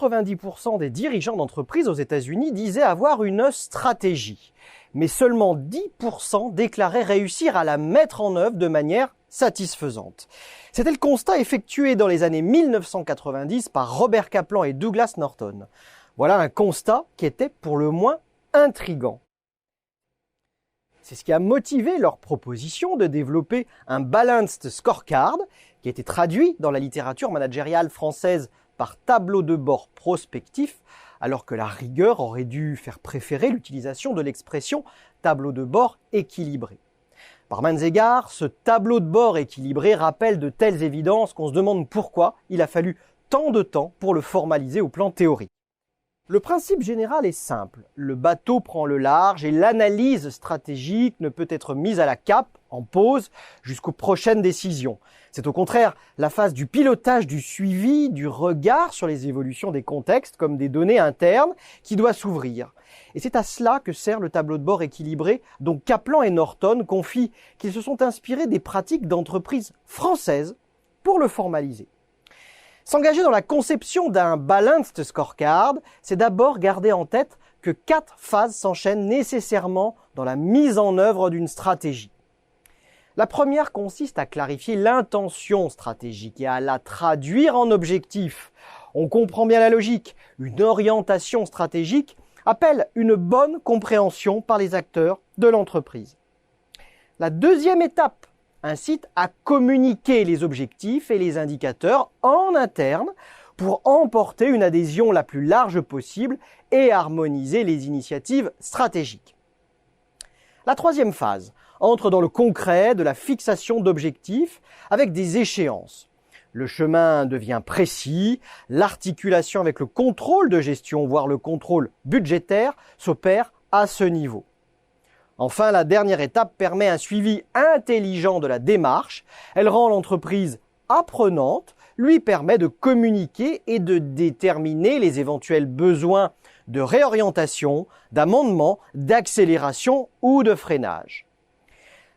90% des dirigeants d'entreprises aux États-Unis disaient avoir une stratégie, mais seulement 10% déclaraient réussir à la mettre en œuvre de manière satisfaisante. C'était le constat effectué dans les années 1990 par Robert Kaplan et Douglas Norton. Voilà un constat qui était pour le moins intrigant. C'est ce qui a motivé leur proposition de développer un Balanced Scorecard, qui a été traduit dans la littérature managériale française par tableau de bord prospectif, alors que la rigueur aurait dû faire préférer l'utilisation de l'expression tableau de bord équilibré. Par maints égards, ce tableau de bord équilibré rappelle de telles évidences qu'on se demande pourquoi il a fallu tant de temps pour le formaliser au plan théorique. Le principe général est simple, le bateau prend le large et l'analyse stratégique ne peut être mise à la cape, en pause, jusqu'aux prochaines décisions. C'est au contraire la phase du pilotage, du suivi, du regard sur les évolutions des contextes comme des données internes qui doit s'ouvrir. Et c'est à cela que sert le tableau de bord équilibré dont Kaplan et Norton confient qu'ils se sont inspirés des pratiques d'entreprises françaises pour le formaliser. S'engager dans la conception d'un Balanced Scorecard, c'est d'abord garder en tête que 4 phases s'enchaînent nécessairement dans la mise en œuvre d'une stratégie. La première consiste à clarifier l'intention stratégique et à la traduire en objectif. On comprend bien la logique. Une orientation stratégique appelle une bonne compréhension par les acteurs de l'entreprise. La deuxième étape incite à communiquer les objectifs et les indicateurs en interne pour emporter une adhésion la plus large possible et harmoniser les initiatives stratégiques. La troisième phase entre dans le concret de la fixation d'objectifs avec des échéances. Le chemin devient précis, l'articulation avec le contrôle de gestion, voire le contrôle budgétaire, s'opère à ce niveau. Enfin, la dernière étape permet un suivi intelligent de la démarche. Elle rend l'entreprise apprenante, lui permet de communiquer et de déterminer les éventuels besoins de réorientation, d'amendement, d'accélération ou de freinage.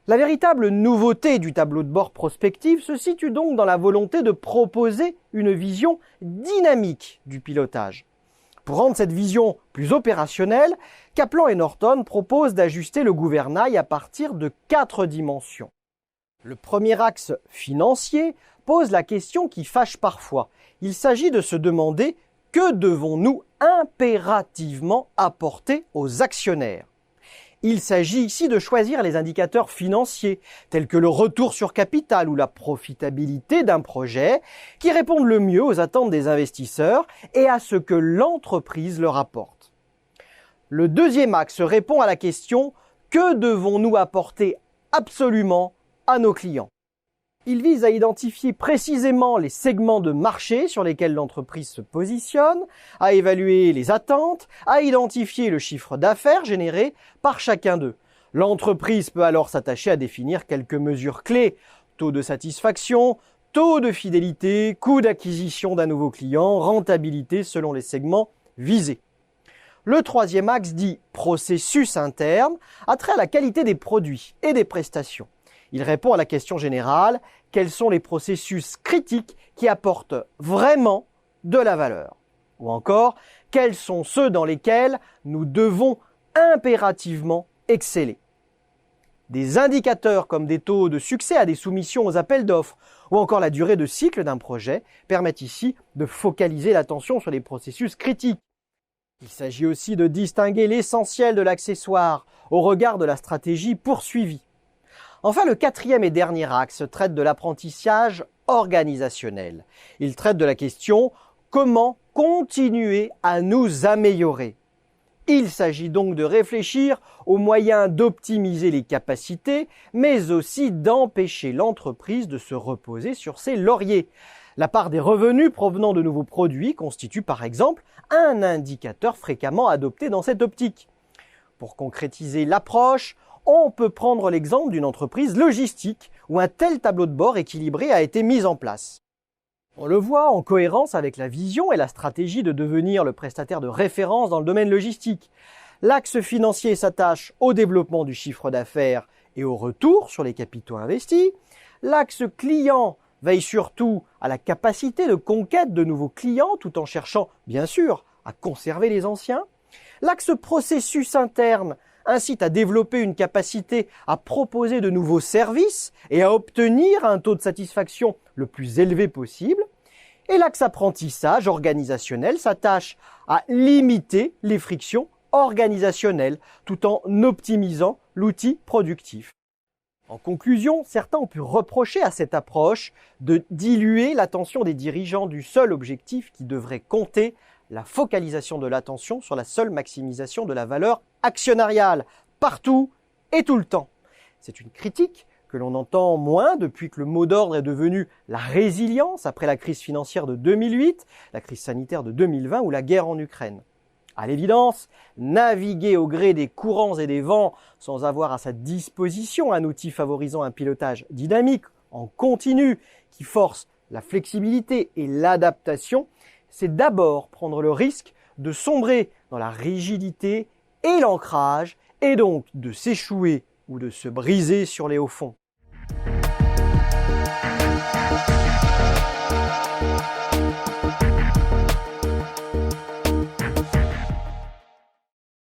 La véritable nouveauté du tableau de bord prospectif se situe donc dans la volonté de proposer une vision dynamique du pilotage. Pour rendre cette vision plus opérationnelle, Kaplan et Norton proposent d'ajuster le gouvernail à partir de 4 dimensions. Le premier axe financier pose la question qui fâche parfois. Il s'agit de se demander que devons-nous impérativement apporter aux actionnaires. Il s'agit ici de choisir les indicateurs financiers, tels que le retour sur capital ou la profitabilité d'un projet, qui répondent le mieux aux attentes des investisseurs et à ce que l'entreprise leur apporte. Le deuxième axe répond à la question « Que devons-nous apporter absolument à nos clients ?» Il vise à identifier précisément les segments de marché sur lesquels l'entreprise se positionne, à évaluer les attentes, à identifier le chiffre d'affaires généré par chacun d'eux. L'entreprise peut alors s'attacher à définir quelques mesures clés, taux de satisfaction, taux de fidélité, coût d'acquisition d'un nouveau client, rentabilité selon les segments visés. Le troisième axe dit processus interne a trait à la qualité des produits et des prestations. Il répond à la question générale, quels sont les processus critiques qui apportent vraiment de la valeur? Ou encore, quels sont ceux dans lesquels nous devons impérativement exceller? Des indicateurs comme des taux de succès à des soumissions aux appels d'offres ou encore la durée de cycle d'un projet permettent ici de focaliser l'attention sur les processus critiques. Il s'agit aussi de distinguer l'essentiel de l'accessoire au regard de la stratégie poursuivie. Enfin, le quatrième et dernier axe traite de l'apprentissage organisationnel. Il traite de la question « Comment continuer à nous améliorer ?» Il s'agit donc de réfléchir aux moyens d'optimiser les capacités, mais aussi d'empêcher l'entreprise de se reposer sur ses lauriers. La part des revenus provenant de nouveaux produits constitue par exemple un indicateur fréquemment adopté dans cette optique. Pour concrétiser l'approche, on peut prendre l'exemple d'une entreprise logistique où un tel tableau de bord équilibré a été mis en place. On le voit en cohérence avec la vision et la stratégie de devenir le prestataire de référence dans le domaine logistique. L'axe financier s'attache au développement du chiffre d'affaires et au retour sur les capitaux investis. L'axe client veille surtout à la capacité de conquête de nouveaux clients tout en cherchant, bien sûr, à conserver les anciens. L'axe processus interne incite à développer une capacité à proposer de nouveaux services et à obtenir un taux de satisfaction le plus élevé possible. Et l'axe apprentissage organisationnel s'attache à limiter les frictions organisationnelles tout en optimisant l'outil productif. En conclusion, certains ont pu reprocher à cette approche de diluer l'attention des dirigeants du seul objectif qui devrait compter, la focalisation de l'attention sur la seule maximisation de la valeur actionnariale, partout et tout le temps. C'est une critique que l'on entend moins depuis que le mot d'ordre est devenu la résilience après la crise financière de 2008, la crise sanitaire de 2020 ou la guerre en Ukraine. À l'évidence, naviguer au gré des courants et des vents sans avoir à sa disposition un outil favorisant un pilotage dynamique, en continu, qui force la flexibilité et l'adaptation, c'est d'abord prendre le risque de sombrer dans la rigidité et l'ancrage, et donc de s'échouer ou de se briser sur les hauts fonds.